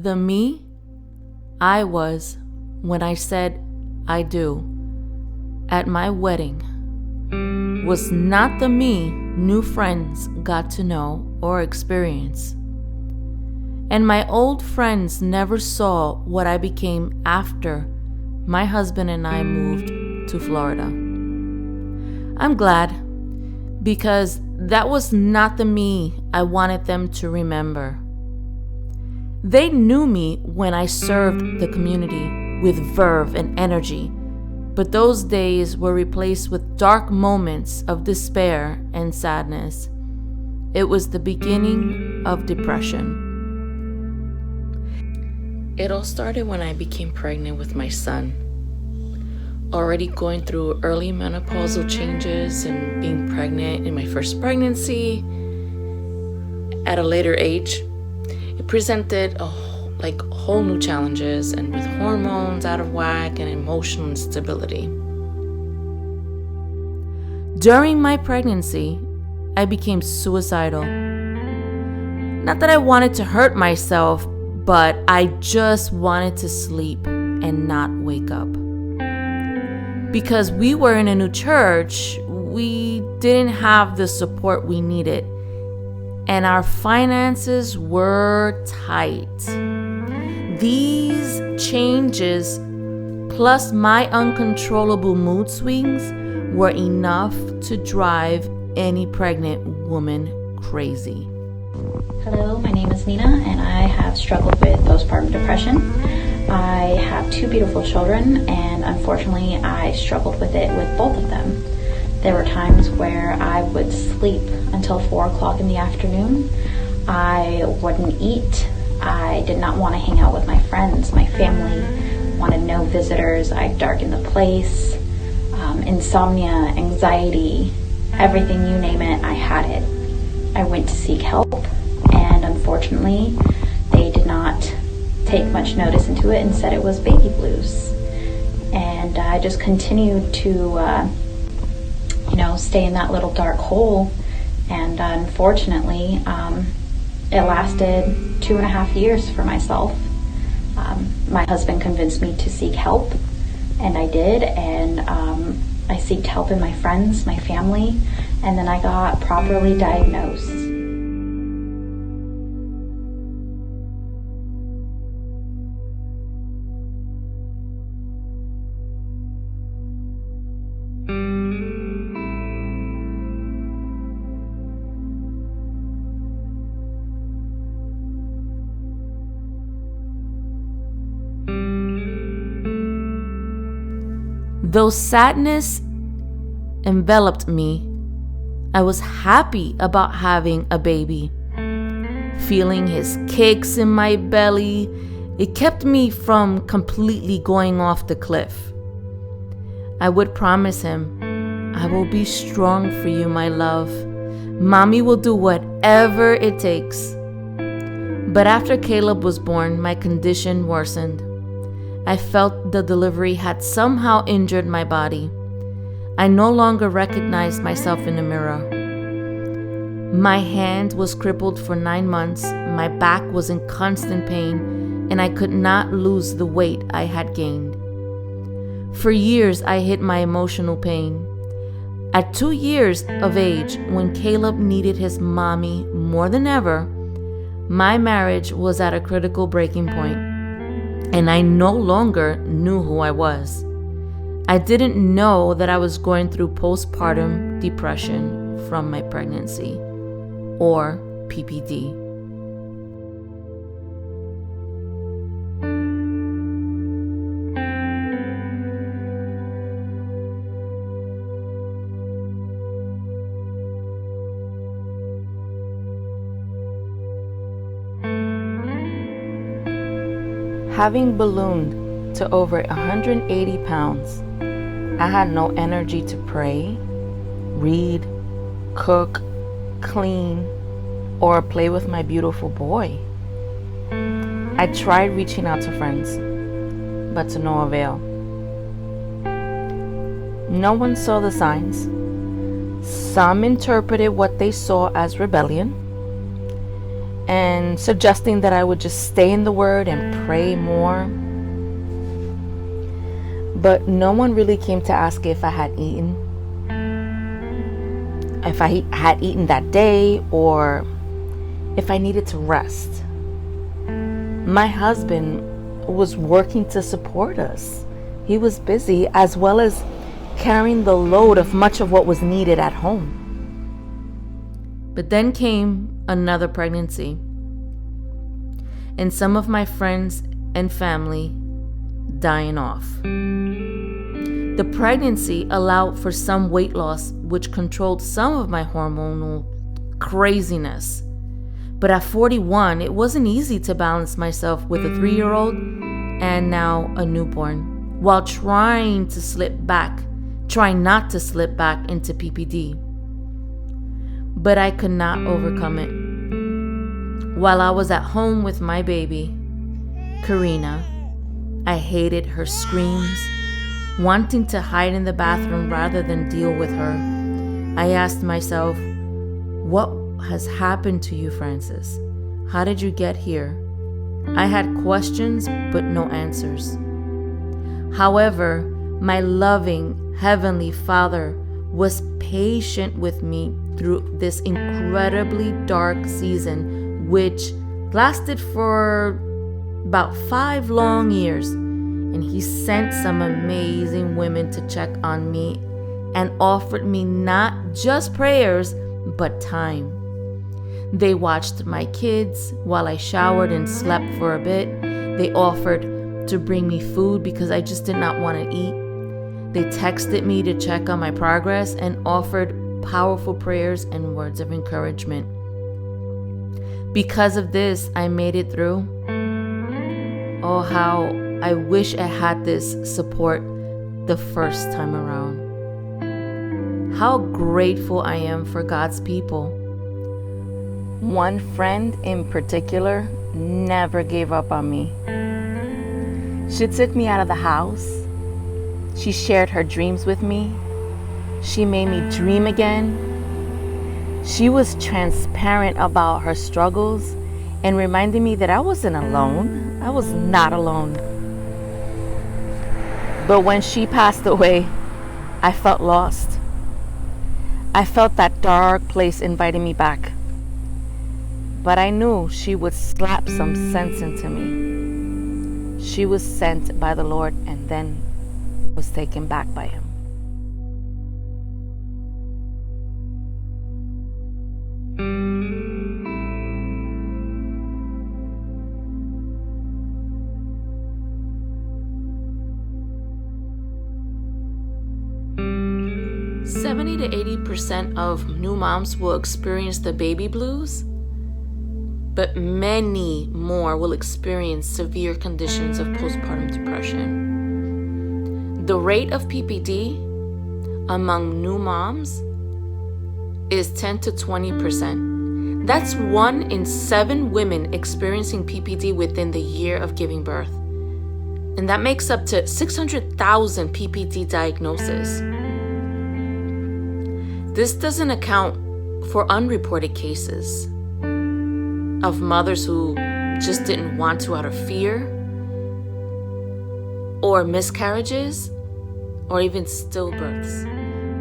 The me I was when I said I do at my wedding was not the me new friends got to know or experience. And my old friends never saw what I became after my husband and I moved to Florida. I'm glad, because that was not the me I wanted them to remember. They knew me when I served the community with verve and energy, but those days were replaced with dark moments of despair and sadness. It was the beginning of depression. It all started when I became pregnant with my son. Already going through early menopausal changes and being pregnant in my first pregnancy at a later age, it presented whole new challenges, and with hormones out of whack and emotional instability. During my pregnancy, I became suicidal. Not that I wanted to hurt myself, but I just wanted to sleep and not wake up. Because we were in a new church, we didn't have the support we needed, and our finances were tight. These changes, plus my uncontrollable mood swings, were enough to drive any pregnant woman crazy. Hello, my name is Nina, and I have struggled with postpartum depression. I have 2 beautiful children, and unfortunately I struggled with it with both of them. There were times where I would sleep until 4 o'clock in the afternoon. I wouldn't eat. I did not want to hang out with my friends. My family wanted no visitors. I'd darken the place. Insomnia, anxiety, everything, you name it, I had it. I went to seek help, and unfortunately they did not take much notice into it and said it was baby blues. And I just continued to stay in that little dark hole, and unfortunately it lasted 2.5 years for myself. My husband convinced me to seek help, and I did, and I sought help in my friends, my family, and then I got properly diagnosed. Though sadness enveloped me, I was happy about having a baby. Feeling his kicks in my belly, it kept me from completely going off the cliff. I would promise him, "I will be strong for you, my love. Mommy will do whatever it takes." But after Caleb was born, my condition worsened. I felt the delivery had somehow injured my body. I no longer recognized myself in the mirror. My hand was crippled for 9 months, my back was in constant pain, and I could not lose the weight I had gained. For years, I hid my emotional pain. At 2 years of age, when Caleb needed his mommy more than ever, my marriage was at a critical breaking point, and I no longer knew who I was. I didn't know that I was going through postpartum depression from my pregnancy, or PPD. Having ballooned to over 180 pounds, I had no energy to pray, read, cook, clean, or play with my beautiful boy. I tried reaching out to friends, but to no avail. No one saw the signs. Some interpreted what they saw as rebellion, and suggesting that I would just stay in the Word and pray more. But no one really came to ask if I had eaten. If I had eaten that day, or if I needed to rest. My husband was working to support us. He was busy, as well as carrying the load of much of what was needed at home. But then came another pregnancy, and some of my friends and family dying off. The pregnancy allowed for some weight loss, which controlled some of my hormonal craziness. But at 41, it wasn't easy to balance myself with a 3-year-old and now a newborn, while trying not to slip back into PPD. But I could not overcome it. While I was at home with my baby, Karina, I hated her screams, wanting to hide in the bathroom rather than deal with her. I asked myself, what has happened to you, Francis? How did you get here? I had questions, but no answers. However, my loving Heavenly Father was patient with me through this incredibly dark season, which lasted for about 5 long years. And He sent some amazing women to check on me and offered me not just prayers, but time. They watched my kids while I showered and slept for a bit. They offered to bring me food because I just did not want to eat. They texted me to check on my progress and offered powerful prayers and words of encouragement. Because of this, I made it through. Oh, how I wish I had this support the first time around. How grateful I am for God's people. One friend in particular never gave up on me. She took me out of the house. She shared her dreams with me. She made me dream again. She was transparent about her struggles and reminded me that I wasn't alone. I was not alone. But when she passed away, I felt lost. I felt that dark place inviting me back. But I knew she would slap some sense into me. She was sent by the Lord and then was taken back by Him. "70 to 80% of new moms will experience the baby blues, but many more will experience severe conditions of postpartum depression. The rate of PPD among new moms is 10 to 20%. That's 1 in 7 women experiencing PPD within the year of giving birth. And that makes up to 600,000 PPD diagnoses. This doesn't account for unreported cases of mothers who just didn't want to out of fear, or miscarriages, or even stillbirths.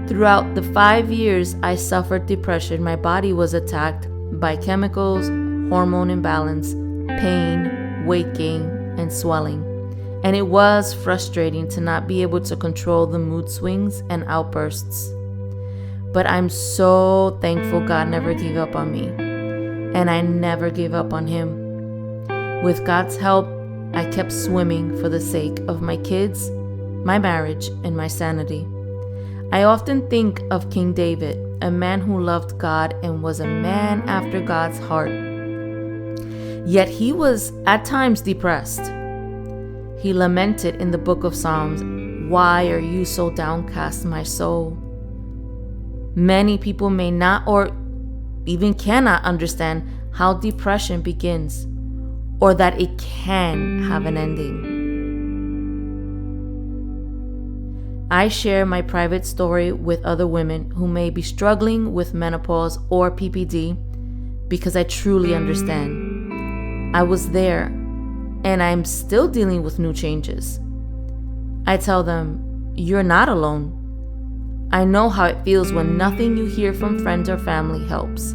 Throughout the 5 years I suffered depression, my body was attacked by chemicals, hormone imbalance, pain, weight gain, and swelling. And it was frustrating to not be able to control the mood swings and outbursts. But I'm so thankful God never gave up on me. And I never gave up on Him. With God's help, I kept swimming for the sake of my kids, my marriage, and my sanity. I often think of King David, a man who loved God and was a man after God's heart. Yet he was at times depressed. He lamented in the book of Psalms, "Why are you so downcast, my soul?" Many people may not or even cannot understand how depression begins, or that it can have an ending. I share my private story with other women who may be struggling with menopause or PPD because I truly understand. I was there, and I'm still dealing with new changes. I tell them, you're not alone. I know how it feels when nothing you hear from friends or family helps,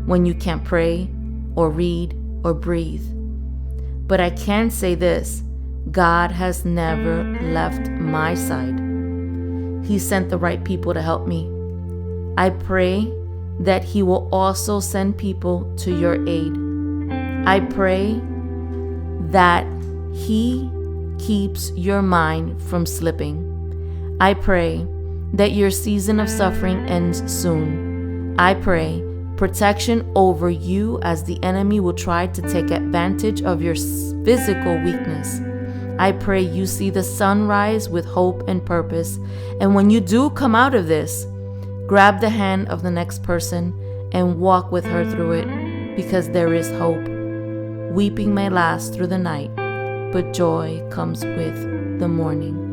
when you can't pray or read or breathe. But I can say this, God has never left my side. He sent the right people to help me. I pray that He will also send people to your aid. I pray that He keeps your mind from slipping. I pray that your season of suffering ends soon. I pray protection over you as the enemy will try to take advantage of your physical weakness. I pray you see the sunrise with hope and purpose. And when you do come out of this, grab the hand of the next person and walk with her through it, because there is hope. Weeping may last through the night, but joy comes with the morning.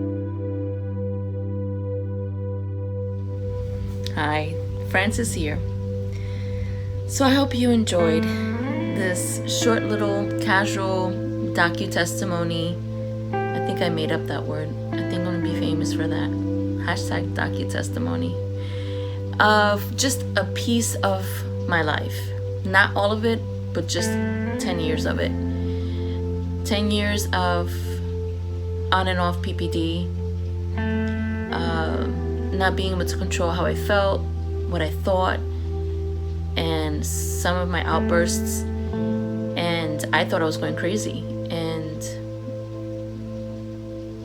Hi, Francis here. So I hope you enjoyed this short little casual docu-testimony. I think I made up that word. I think I'm going to be famous for that. Hashtag docu-testimony. Of just a piece of my life. Not all of it, but just 10 years of it. 10 years of on and off PPD. Not being able to control how I felt, what I thought, and some of my outbursts. And I thought I was going crazy. And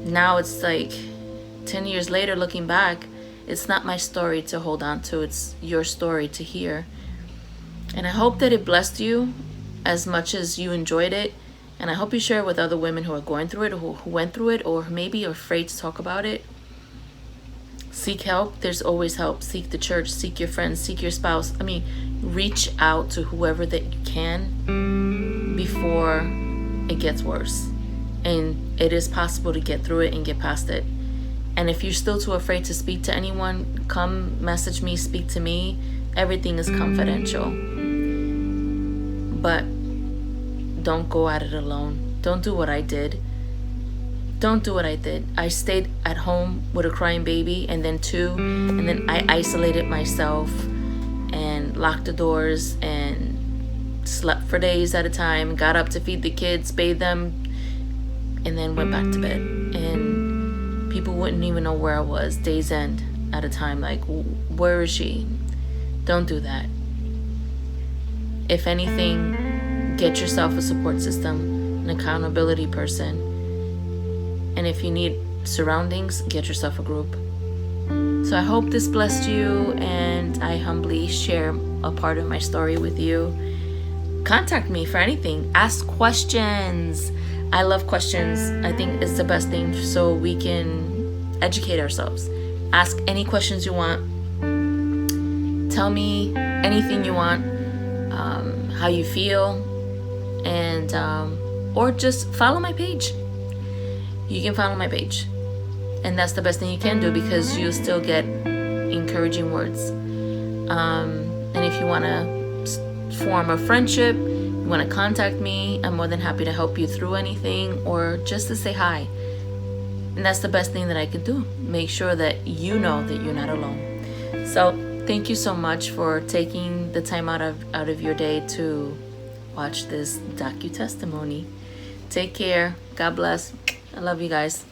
now it's like 10 years later, looking back, it's not my story to hold on to. It's your story to hear. And I hope that it blessed you as much as you enjoyed it. And I hope you share it with other women who are going through it, or who went through it, or maybe are afraid to talk about it. Seek help. There's always help. Seek the church. Seek your friends. Seek your spouse. Reach out to whoever that you can before it gets worse. And it is possible to get through it and get past it. And if you're still too afraid to speak to anyone, come message me, speak to me. Everything is confidential. But don't go at it alone. Don't do what I did. Don't do what I did. I stayed at home with a crying baby, and then I isolated myself and locked the doors and slept for days at a time, got up to feed the kids, bathe them, and then went back to bed. And people wouldn't even know where I was, days end at a time, like, where is she? Don't do that. If anything, get yourself a support system, an accountability person. And if you need surroundings, get yourself a group. So I hope this blessed you, and I humbly share a part of my story with you. Contact me for anything. Ask questions. I love questions. I think it's the best thing so we can educate ourselves. Ask any questions you want. Tell me anything you want, how you feel, and or just follow my page. You can follow my page, and that's the best thing you can do, because you still get encouraging words. And if you want to form a friendship, you want to contact me, I'm more than happy to help you through anything, or just to say hi. And that's the best thing that I could do. Make sure that you know that you're not alone. So thank you so much for taking the time out of your day to watch this docu-testimony. Take care. God bless. I love you guys.